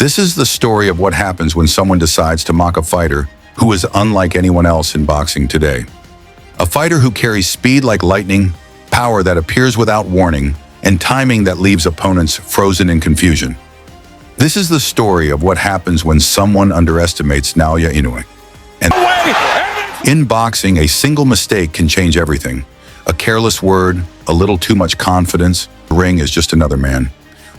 This is the story of what happens when someone decides to mock a fighter who is unlike anyone else in boxing today. A fighter who carries speed like lightning, power that appears without warning, and timing that leaves opponents frozen in confusion. This is the story of what happens when someone underestimates Naoya Inoue. And in boxing, a single mistake can change everything. A careless word, a little too much confidence, the ring is just another man.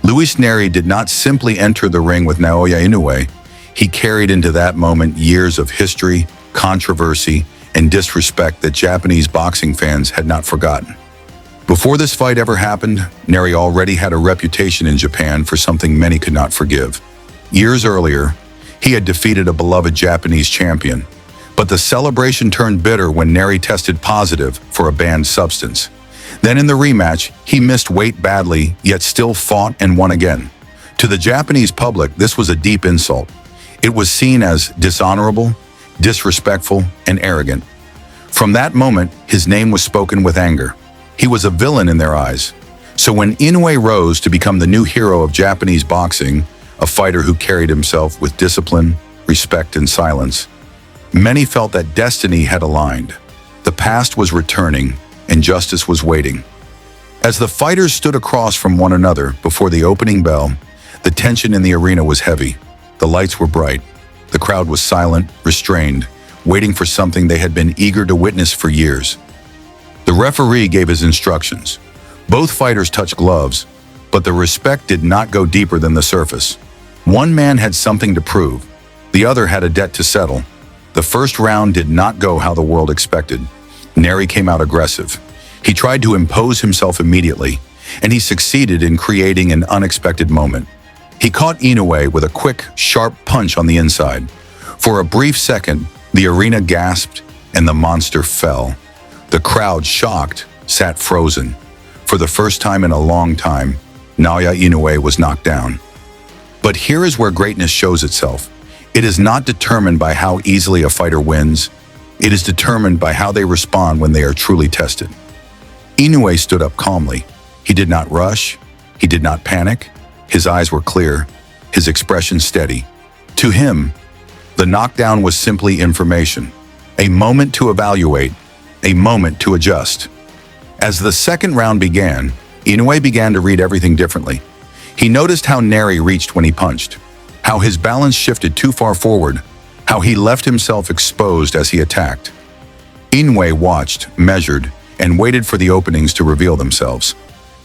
Luis Neri did not simply enter the ring with Naoya Inoue. He carried into that moment years of history, controversy, and disrespect that Japanese boxing fans had not forgotten. Before this fight ever happened, Neri already had a reputation in Japan for something many could not forgive. Years earlier, he had defeated a beloved Japanese champion, but the celebration turned bitter when Neri tested positive for a banned substance. Then in the rematch, he missed weight badly, yet still fought and won again. To the Japanese public, this was a deep insult. It was seen as dishonorable, disrespectful, and arrogant. From that moment, his name was spoken with anger. He was a villain in their eyes. So when Inoue rose to become the new hero of Japanese boxing, a fighter who carried himself with discipline, respect, and silence, many felt that destiny had aligned. The past was returning, and justice was waiting. As the fighters stood across from one another before the opening bell, the tension in the arena was heavy. The lights were bright. The crowd was silent, restrained, waiting for something they had been eager to witness for years. The referee gave his instructions. Both fighters touched gloves, but the respect did not go deeper than the surface. One man had something to prove. The other had a debt to settle. The first round did not go how the world expected. Neri came out aggressive. He tried to impose himself immediately, and he succeeded in creating an unexpected moment. He caught Inoue with a quick, sharp punch on the inside. For a brief second, the arena gasped and the monster fell. The crowd, shocked, sat frozen. For the first time in a long time, Naoya Inoue was knocked down. But here is where greatness shows itself. It is not determined by how easily a fighter wins. It is determined by how they respond when they are truly tested. Inoue stood up calmly. He did not rush. He did not panic. His eyes were clear, his expression steady. To him, the knockdown was simply information, a moment to evaluate, a moment to adjust. As the second round began, Inoue began to read everything differently. He noticed how Neri reached when he punched, how his balance shifted too far forward, how he left himself exposed as he attacked. Inoue watched, measured, and waited for the openings to reveal themselves.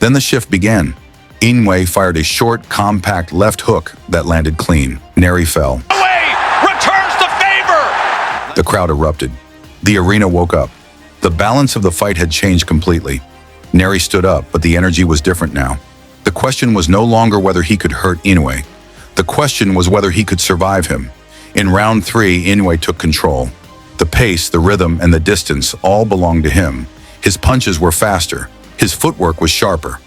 Then the shift began. Inoue fired a short, compact left hook that landed clean. Neri fell. Returns the favor! The crowd erupted. The arena woke up. The balance of the fight had changed completely. Neri stood up, but the energy was different now. The question was no longer whether he could hurt Inoue. The question was whether he could survive him. In round 3, Inoue took control. The pace, the rhythm, and the distance all belonged to him. His punches were faster. His footwork was sharper.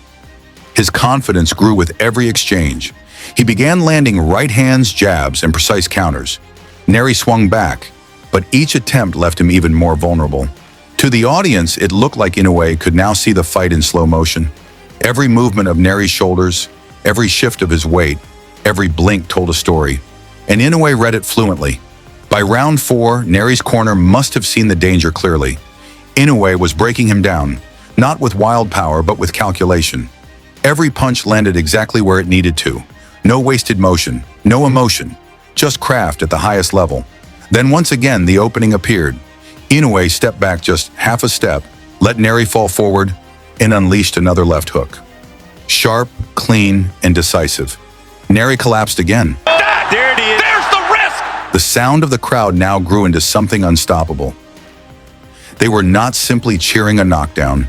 His confidence grew with every exchange. He began landing right hands, jabs, and precise counters. Neri swung back, but each attempt left him even more vulnerable. To the audience, it looked like Inoue could now see the fight in slow motion. Every movement of Neri's shoulders, every shift of his weight, every blink told a story, and Inoue read it fluently. By round 4, Neri's corner must have seen the danger clearly. Inoue was breaking him down, not with wild power, but with calculation. Every punch landed exactly where it needed to. No wasted motion, no emotion, just craft at the highest level. Then once again, the opening appeared. Inoue stepped back just half a step, let Neri fall forward, and unleashed another left hook. Sharp, clean, and decisive. Neri collapsed again. There it is. There's the risk! The sound of the crowd now grew into something unstoppable. They were not simply cheering a knockdown.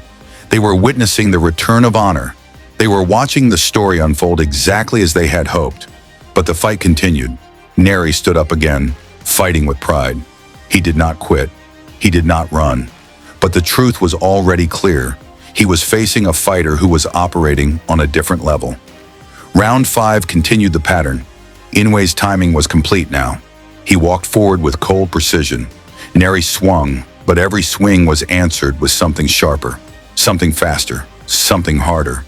They were witnessing the return of honor. They were watching the story unfold exactly as they had hoped. But the fight continued. Neri stood up again, fighting with pride. He did not quit. He did not run. But the truth was already clear. He was facing a fighter who was operating on a different level. Round 5 continued the pattern. Inoue's timing was complete now. He walked forward with cold precision. Neri swung, but every swing was answered with something sharper, something faster, something harder.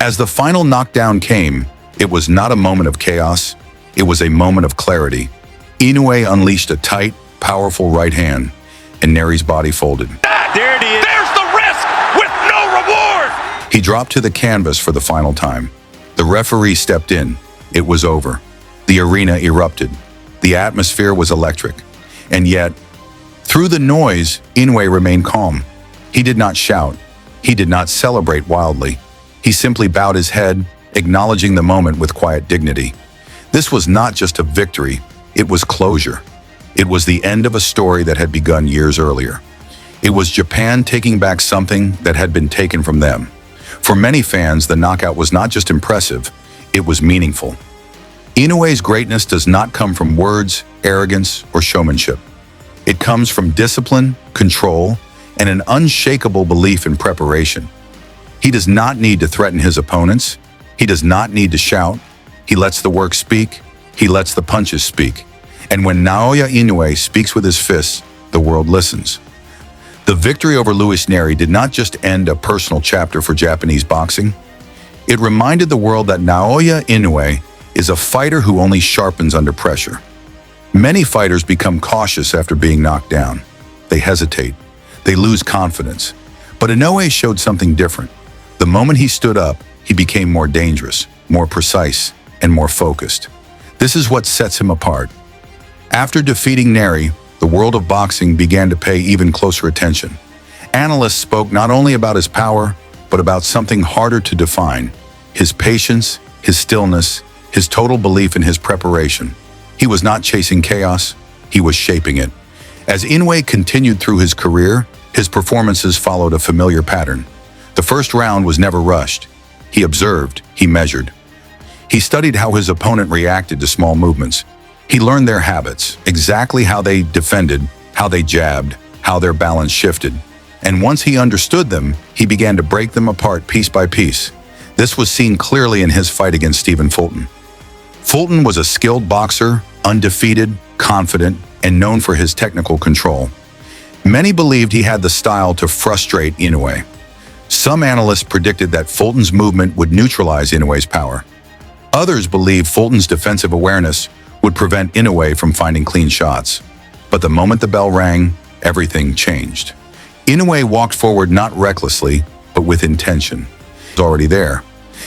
As the final knockdown came, it was not a moment of chaos. It was a moment of clarity. Inoue unleashed a tight, powerful right hand, and Neri's body folded. There it is. There's the risk with no reward. He dropped to the canvas for the final time. The referee stepped in. It was over. The arena erupted. The atmosphere was electric. And yet, through the noise, Inoue remained calm. He did not shout. He did not celebrate wildly. He simply bowed his head, acknowledging the moment with quiet dignity. This was not just a victory, it was closure. It was the end of a story that had begun years earlier. It was Japan taking back something that had been taken from them. For many fans, the knockout was not just impressive, it was meaningful. Inoue's greatness does not come from words, arrogance, or showmanship. It comes from discipline, control, and an unshakable belief in preparation. He does not need to threaten his opponents. He does not need to shout. He lets the work speak. He lets the punches speak. And when Naoya Inoue speaks with his fists, the world listens. The victory over Luis Neri did not just end a personal chapter for Japanese boxing. It reminded the world that Naoya Inoue is a fighter who only sharpens under pressure. Many fighters become cautious after being knocked down. They hesitate. They lose confidence. But Inoue showed something different. The moment he stood up, he became more dangerous, more precise, and more focused. This is what sets him apart. After defeating Neri, the world of boxing began to pay even closer attention. Analysts spoke not only about his power, but about something harder to define: his patience, his stillness, his total belief in his preparation. He was not chasing chaos, he was shaping it. As Inoue continued through his career, his performances followed a familiar pattern. The first round was never rushed. He observed, he measured. He studied how his opponent reacted to small movements. He learned their habits, exactly how they defended, how they jabbed, how their balance shifted. And once he understood them, he began to break them apart piece by piece. This was seen clearly in his fight against Fulton. Fulton was a skilled boxer, undefeated, confident, and known for his technical control. Many believed he had the style to frustrate Inoue. Some analysts predicted that Fulton's movement would neutralize Inoue's power. Others believed Fulton's defensive awareness would prevent Inoue from finding clean shots. But the moment the bell rang, everything changed. Inoue walked forward not recklessly, but with intention. He was already there.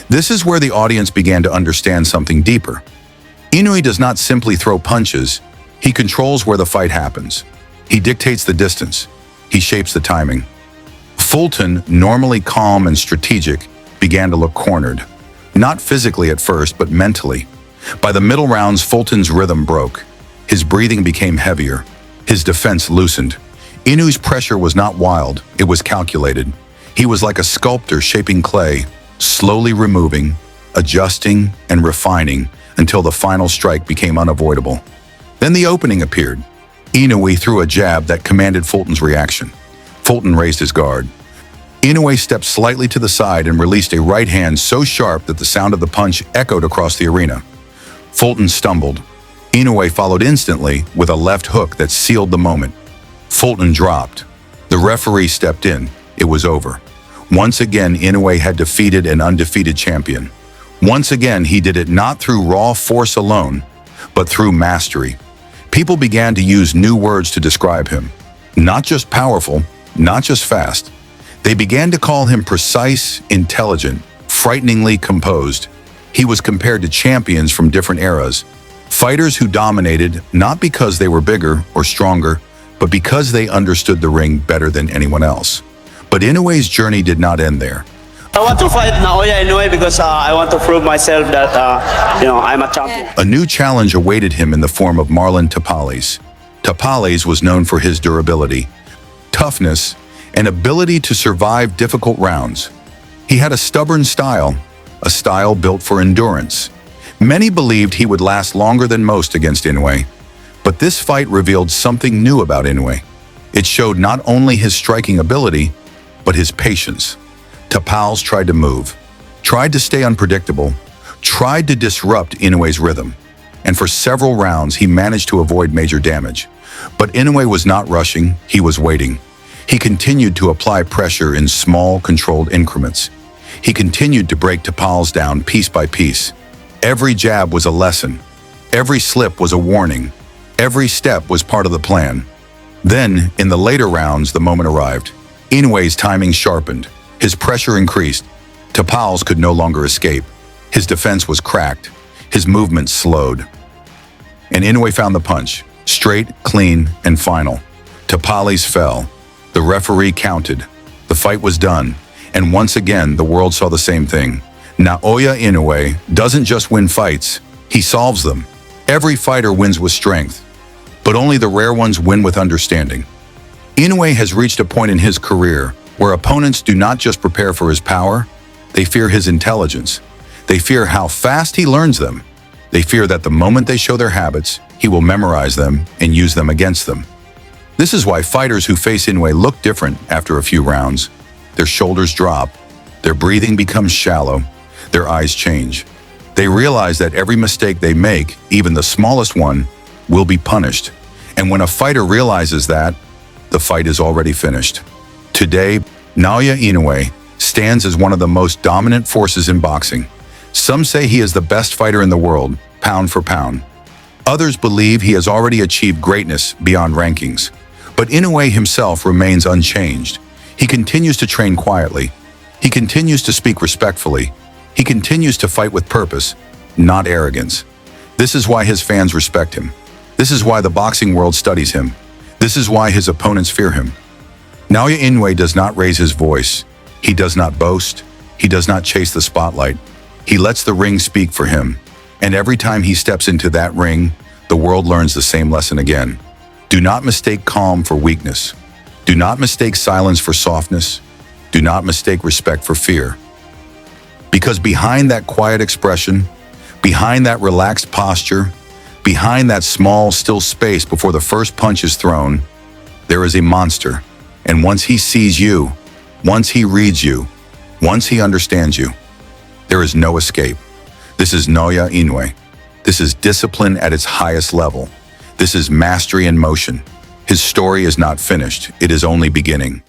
This is where the audience began to understand something deeper. Inoue does not simply throw punches, he controls where the fight happens. He dictates the distance. He shapes the timing. Fulton, normally calm and strategic, began to look cornered. Not physically at first, but mentally. By the middle rounds, Fulton's rhythm broke. His breathing became heavier. His defense loosened. Inoue's pressure was not wild, it was calculated. He was like a sculptor shaping clay, slowly removing, adjusting, and refining until the final strike became unavoidable. Then the opening appeared. Inoue threw a jab that commanded Fulton's reaction. Fulton raised his guard. Inoue stepped slightly to the side and released a right hand so sharp that the sound of the punch echoed across the arena. Fulton stumbled. Inoue followed instantly with a left hook that sealed the moment. Fulton dropped. The referee stepped in. It was over. Once again, Inoue had defeated an undefeated champion. Once again, he did it not through raw force alone, but through mastery. People began to use new words to describe him. Not just powerful, not just fast. They began to call him precise, intelligent, frighteningly composed. He was compared to champions from different eras. Fighters who dominated not because they were bigger or stronger, but because they understood the ring better than anyone else. But Inoue's journey did not end there. I want to fight Naoya Inoue because I want to prove myself that I'm a champion. A new challenge awaited him in the form of Topales. Topales was known for his durability, toughness, and ability to survive difficult rounds. He had a stubborn style, a style built for endurance. Many believed he would last longer than most against Inoue. But this fight revealed something new about Inoue. It showed not only his striking ability, but his patience. Topales tried to move, tried to stay unpredictable, tried to disrupt Inoue's rhythm. And for several rounds, he managed to avoid major damage. But Inoue was not rushing, he was waiting. He continued to apply pressure in small, controlled increments. He continued to break Topales down piece by piece. Every jab was a lesson. Every slip was a warning. Every step was part of the plan. Then, in the later rounds, the moment arrived. Inoue's timing sharpened. His pressure increased. Topales could no longer escape. His defense was cracked. His movements slowed. And Inoue found the punch. Straight, clean, and final. Topales fell. The referee counted. The fight was done. And once again, the world saw the same thing. Naoya Inoue doesn't just win fights, he solves them. Every fighter wins with strength, but only the rare ones win with understanding. Inoue has reached a point in his career where opponents do not just prepare for his power, they fear his intelligence. They fear how fast he learns them. They fear that the moment they show their habits, he will memorize them and use them against them. This is why fighters who face Inoue look different after a few rounds. Their shoulders drop, their breathing becomes shallow, their eyes change. They realize that every mistake they make, even the smallest one, will be punished. And when a fighter realizes that, the fight is already finished. Today, Naoya Inoue stands as one of the most dominant forces in boxing. Some say he is the best fighter in the world, pound for pound. Others believe he has already achieved greatness beyond rankings. But Inoue himself remains unchanged. He continues to train quietly. He continues to speak respectfully. He continues to fight with purpose, not arrogance. This is why his fans respect him. This is why the boxing world studies him. This is why his opponents fear him. Naoya Inoue does not raise his voice. He does not boast. He does not chase the spotlight. He lets the ring speak for him. And every time he steps into that ring, the world learns the same lesson again. Do not mistake calm for weakness. Do not mistake silence for softness. Do not mistake respect for fear. Because behind that quiet expression, behind that relaxed posture, behind that small, still space before the first punch is thrown, there is a monster. And once he sees you, once he reads you, once he understands you, there is no escape. This is Naoya Inoue. This is discipline at its highest level. This is mastery in motion. His story is not finished. It is only beginning.